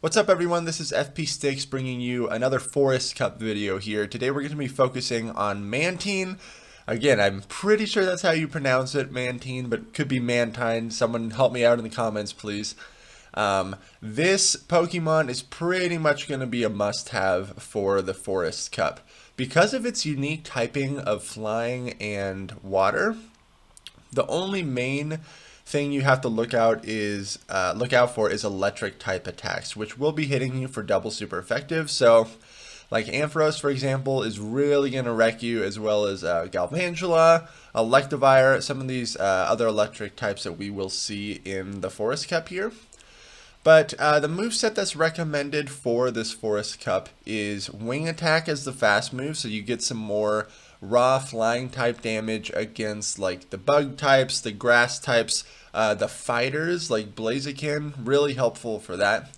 What's up everyone, this is FP Sticks bringing you another Forest Cup video here. Today we're going to be focusing on MANTINE. Again, I'm pretty sure that's how you pronounce it, MANTINE, but it could be MANTINE. Someone help me out in the comments, please. This Pokemon is pretty much going to be a must-have for the Forest Cup. Because of its unique typing of flying and water, the only main thing you have to look out for is electric type attacks, which will be hitting you for double super effective. So like Ampharos, for example, is really going to wreck you, as well as Galvantula, Electivire, some of these other electric types that we will see in the Forest Cup here. But the moveset that's recommended for this Forest Cup is Wing Attack as the fast move, so you get some more raw flying type damage against like the bug types, the grass types, the fighters like Blaziken, really helpful for that.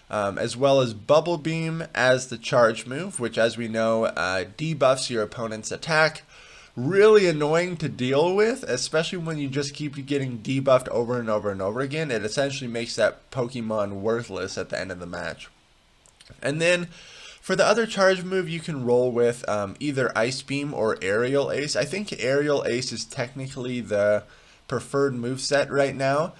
As well as Bubble Beam as the charge move, which as we know debuffs your opponent's attack. Really annoying to deal with, especially when you just keep getting debuffed over and over and over again. It essentially makes that Pokemon worthless at the end of the match. And then for the other charge move, you can roll with either Ice Beam or Aerial Ace. I think Aerial Ace is technically the preferred moveset right now,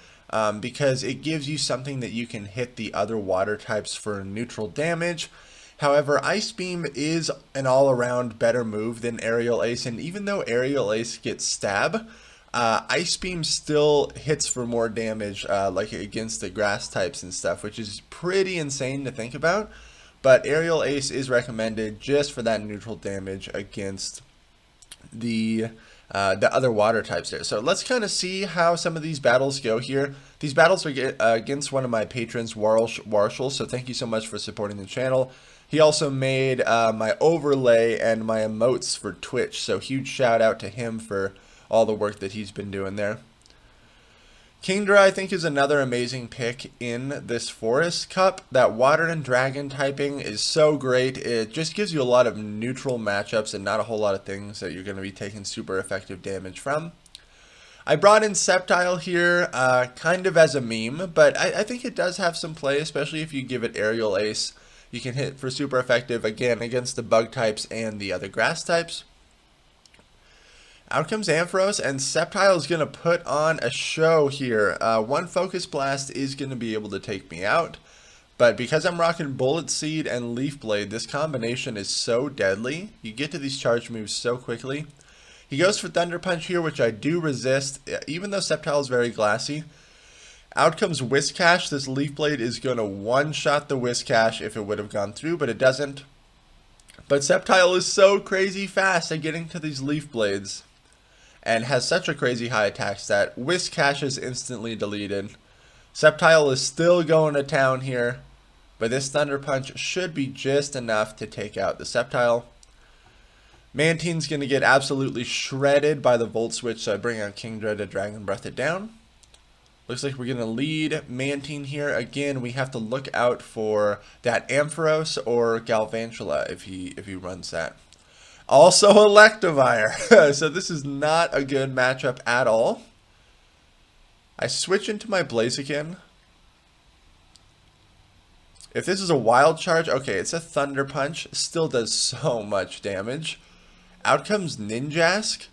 because it gives you something that you can hit the other water types for neutral damage. However, Ice Beam is an all-around better move than Aerial Ace, and even though Aerial Ace gets stab, Ice Beam still hits for more damage, like against the grass types and stuff, which is pretty insane to think about. But Aerial Ace is recommended just for that neutral damage against the other water types there. So let's kind of see how some of these battles go here. These battles are against one of my patrons, Warshel, so thank you so much for supporting the channel. He also made my overlay and my emotes for Twitch, so huge shout out to him for all the work that he's been doing there. Kingdra, I think, is another amazing pick in this Forest Cup. That Water and Dragon typing is so great. It just gives you a lot of neutral matchups and not a whole lot of things that you're going to be taking super effective damage from. I brought in Sceptile here kind of as a meme, but I think it does have some play, especially if you give it Aerial Ace. You can hit for super effective, again, against the bug types and the other grass types. Out comes Ampharos, and Sceptile is going to put on a show here. One Focus Blast is going to be able to take me out, but because I'm rocking Bullet Seed and Leaf Blade, this combination is so deadly. You get to these charge moves so quickly. He goes for Thunder Punch here, which I do resist, even though Sceptile is very glassy. Out comes Whiscash. This Leaf Blade is going to one-shot the Whiscash if it would have gone through, but it doesn't. But Sceptile is so crazy fast at getting to these Leaf Blades and has such a crazy high attack stat. Whiscash is instantly deleted. Sceptile is still going to town here, but this Thunder Punch should be just enough to take out the Sceptile. Mantine's going to get absolutely shredded by the Volt Switch, so I bring out Kingdra to Dragon Breath it down. Looks like we're going to lead Mantine here. Again, we have to look out for that Ampharos or Galvantula if he runs that. Also Electivire. So this is not a good matchup at all. I switch into my Blaziken. If this is a wild charge, okay, it's a Thunder Punch. Still does so much damage. Out comes Ninjask.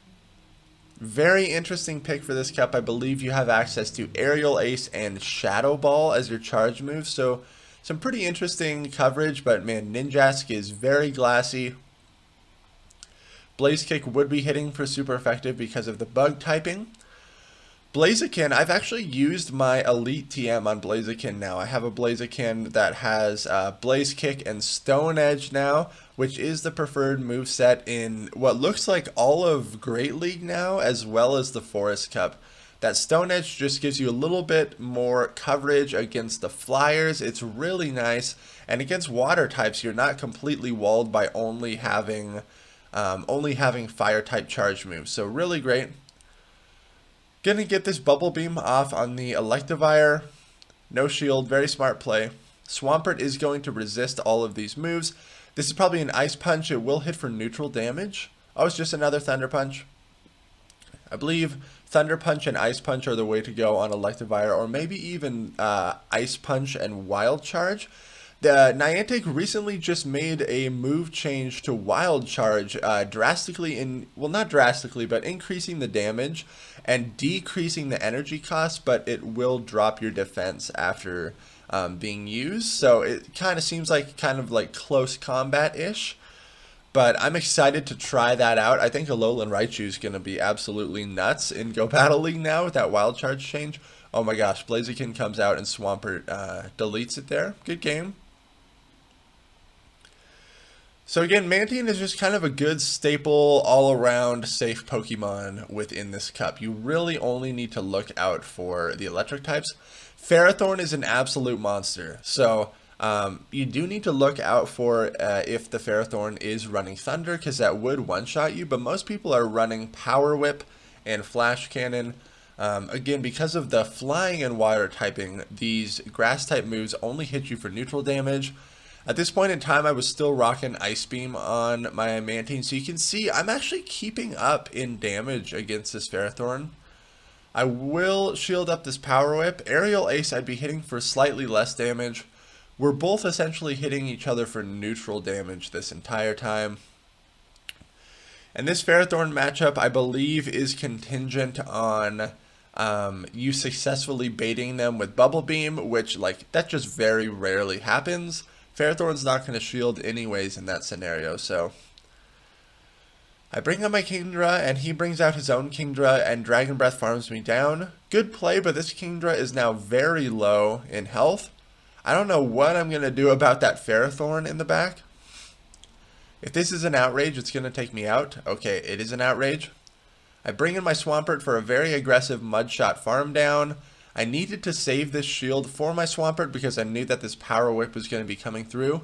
Very interesting pick for this cup. I believe you have access to Aerial Ace and Shadow Ball as your charge moves. So some pretty interesting coverage, but man, Ninjask is very glassy. Blaze Kick would be hitting for super effective because of the bug typing. Blaziken, I've actually used my Elite TM on Blaziken now. I have a Blaziken that has Blaze Kick and Stone Edge now, which is the preferred moveset in what looks like all of Great League now, as well as the Forest Cup. That Stone Edge just gives you a little bit more coverage against the flyers. It's really nice, and against water types, you're not completely walled by only having fire type charge moves. So really great. Gonna get this Bubble Beam off on the Electivire. No shield, very smart play. Swampert is going to resist all of these moves. This is probably an Ice Punch. It will hit for neutral damage. Oh, it's just another Thunder Punch. I believe Thunder Punch and Ice Punch are the way to go on Electivire, or maybe even Ice Punch and Wild Charge. The Niantic recently just made a move change to Wild Charge, well, not drastically, but increasing the damage and decreasing the energy cost, but it will drop your defense after being used. So it kind of seems like close combat-ish. But I'm excited to try that out. I think Alolan Raichu is going to be absolutely nuts in Go Battle League now with that Wild Charge change. Oh my gosh, Blaziken comes out and Swampert deletes it there. Good game. So again, Mantine is just kind of a good staple, all-around safe Pokemon within this cup. You really only need to look out for the electric types. Ferrothorn is an absolute monster. So you do need to look out for if the Ferrothorn is running Thunder, because that would one-shot you, but most people are running Power Whip and Flash Cannon. Again, because of the flying and water typing, these grass type moves only hit you for neutral damage. At this point in time, I was still rocking Ice Beam on my Mantine, so you can see I'm actually keeping up in damage against this Ferrothorn. I will shield up this Power Whip. Aerial Ace I'd be hitting for slightly less damage. We're both essentially hitting each other for neutral damage this entire time. And this Ferrothorn matchup, I believe, is contingent on you successfully baiting them with Bubble Beam, which, that just very rarely happens. Ferrothorn's not going to shield anyways in that scenario, so I bring out my Kingdra, and he brings out his own Kingdra, and Dragon Breath farms me down. Good play, but this Kingdra is now very low in health. I don't know what I'm going to do about that Ferrothorn in the back. If this is an outrage, it's going to take me out. Okay, it is an outrage. I bring in my Swampert for a very aggressive Mudshot farm down. I needed to save this shield for my Swampert because I knew that this Power Whip was going to be coming through.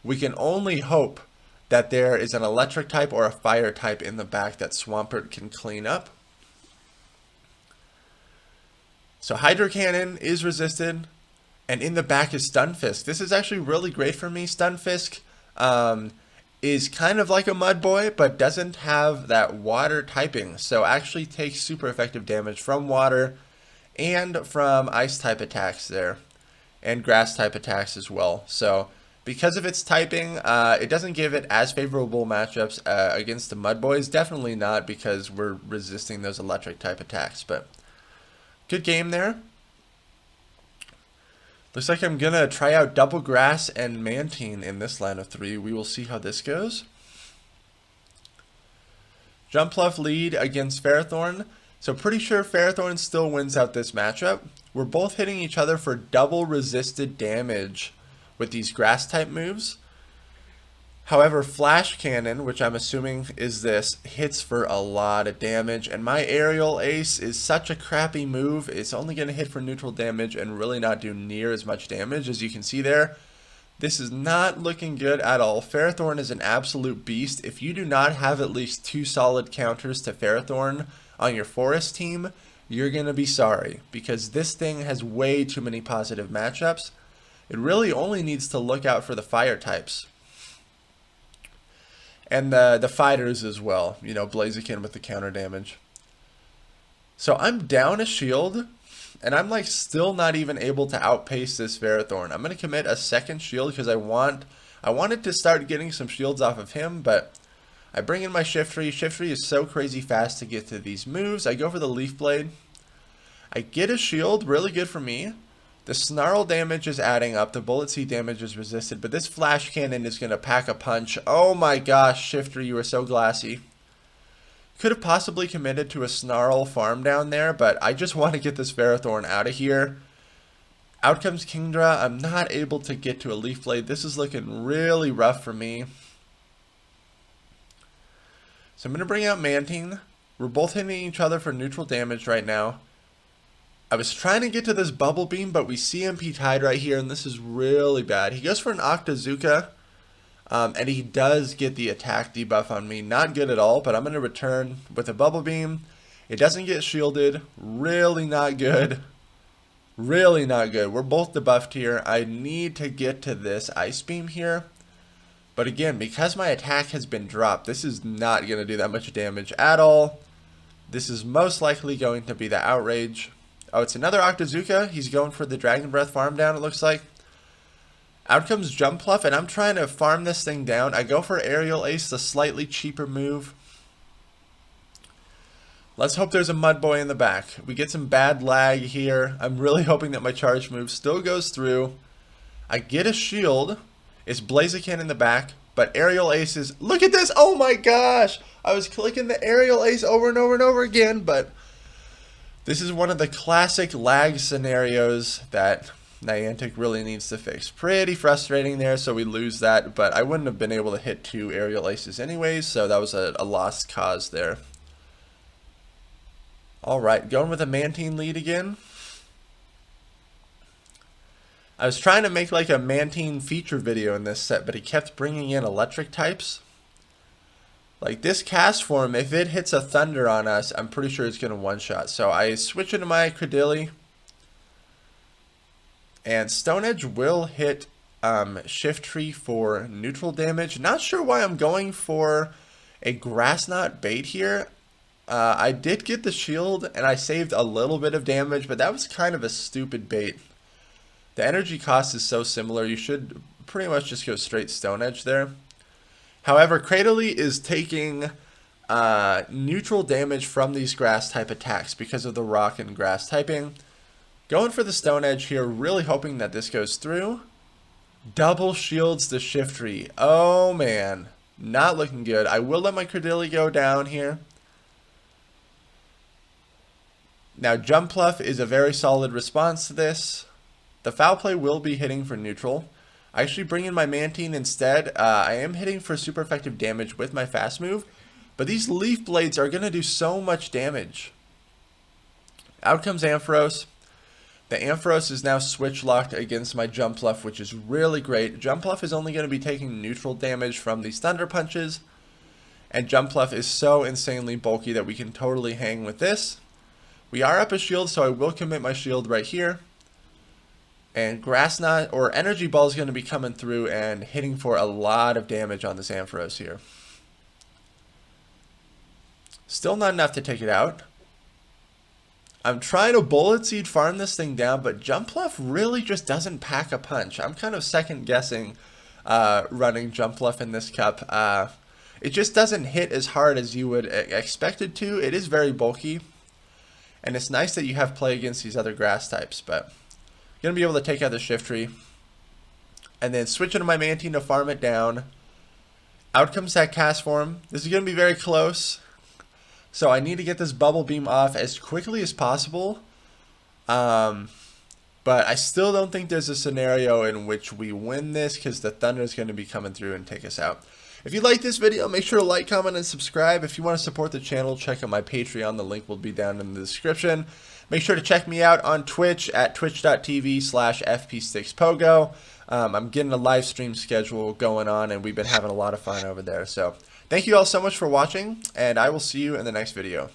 We can only hope that there is an electric type or a fire type in the back that Swampert can clean up. So Hydro Cannon is resisted, and in the back is Stunfisk. This is actually really great for me. Stunfisk is kind of like a Mud Boy, but doesn't have that water typing, so actually takes super effective damage from water and from ice type attacks there, and grass type attacks as well. So because of its typing, it doesn't give it as favorable matchups against the Mud Boys. Definitely not, because we're resisting those electric type attacks, but good game there. Looks like I'm gonna try out Double Grass and Mantine in this line of 3. We will see how this goes. Jumpluff lead against Ferrothorn. So pretty sure Ferrothorn still wins out this matchup. We're both hitting each other for double resisted damage with these grass type moves. However, Flash Cannon, which I'm assuming is this, hits for a lot of damage, and my Aerial Ace is such a crappy move. It's only going to hit for neutral damage and really not do near as much damage. As you can see there, this is not looking good at all. Ferrothorn is an absolute beast. If you do not have at least 2 solid counters to Ferrothorn on your Forest team, you're going to be sorry, because this thing has way too many positive matchups. It really only needs to look out for the fire types. And the fighters as well, you know, Blaziken with the counter damage. So I'm down a shield, and I'm still not even able to outpace this Ferrothorn. I'm going to commit a second shield because I wanted to start getting some shields off of him, but I bring in my Shiftry. Shiftry is so crazy fast to get to these moves. I go for the Leaf Blade. I get a shield, really good for me. The Snarl damage is adding up, the Bullet Seed damage is resisted, but this Flash Cannon is going to pack a punch. Oh my gosh, Shiftry, you are so glassy. Could have possibly committed to a Snarl farm down there, but I just want to get this Ferrothorn out of here. Out comes Kingdra. I'm not able to get to a Leaf Blade. This is looking really rough for me. So I'm going to bring out Mantine. We're both hitting each other for neutral damage right now. I was trying to get to this Bubble Beam, but we CMP tied right here, and this is really bad. He goes for an Octazooka, and he does get the attack debuff on me. Not good at all, but I'm going to return with a Bubble Beam. It doesn't get shielded. Really not good. Really not good. We're both debuffed here. I need to get to this Ice Beam here. But again, because my attack has been dropped, this is not going to do that much damage at all. This is most likely going to be the Outrage. Oh, it's another Octazooka. He's going for the Dragon Breath farm down, it looks like. Out comes Jump Pluff, and I'm trying to farm this thing down. I go for Aerial Ace, the slightly cheaper move. Let's hope there's a Mud Boy in the back. We get some bad lag here. I'm really hoping that my charge move still goes through. I get a shield. It's Blaziken in the back, but Aerial Ace is... Look at this! Oh my gosh! I was clicking the Aerial Ace over and over and over again, but... This is one of the classic lag scenarios that Niantic really needs to fix. Pretty frustrating there, so we lose that, but I wouldn't have been able to hit 2 Aerial Aces anyways, so that was a lost cause there. Alright, going with a Mantine lead again. I was trying to make like a Mantine feature video in this set, but he kept bringing in electric types. Like this cast form, if it hits a Thunder on us, I'm pretty sure it's going to one-shot. So I switch into my Credilli. And Stone Edge will hit Shiftry for neutral damage. Not sure why I'm going for a Grass Knot bait here. I did get the shield and I saved a little bit of damage, but that was kind of a stupid bait. The energy cost is so similar, you should pretty much just go straight Stone Edge there. However, Cradily is taking neutral damage from these grass type attacks because of the rock and grass typing. Going for the Stone Edge here, really hoping that this goes through. Double shields the Shiftry. Oh man, not looking good. I will let my Credilli go down here. Now Jump Pluff is a very solid response to this. The Foul Play will be hitting for neutral. I actually bring in my Mantine instead. I am hitting for super effective damage with my fast move, but these Leaf Blades are going to do so much damage. Out comes Ampharos. The Ampharos is now switch locked against my Jump Pluff, which is really great. Jump Pluff is only going to be taking neutral damage from these Thunder Punches, and Jump Pluff is so insanely bulky that we can totally hang with this. We are up a shield, so I will commit my shield right here. And Grass Knot or Energy Ball is going to be coming through and hitting for a lot of damage on this Ampharos here. Still not enough to take it out. I'm trying to Bullet Seed farm this thing down, but Jump Pluff really just doesn't pack a punch. I'm kind of second guessing running Jump Pluff in this cup. It just doesn't hit as hard as you would expect it to. It is very bulky. And it's nice that you have play against these other grass types, but... Going to be able to take out the Shiftry. And then switch into my Mantine to farm it down. Out comes that cast form. This is going to be very close. So I need to get this Bubble Beam off as quickly as possible. But I still don't think there's a scenario in which we win this, because the Thunder is going to be coming through and take us out. If you like this video, make sure to like, comment, and subscribe. If you want to support the channel, check out my Patreon. The link will be down in the description. Make sure to check me out on Twitch at twitch.tv/fpstickspogo. I'm getting a live stream schedule going on, and we've been having a lot of fun over there. So thank you all so much for watching, and I will see you in the next video.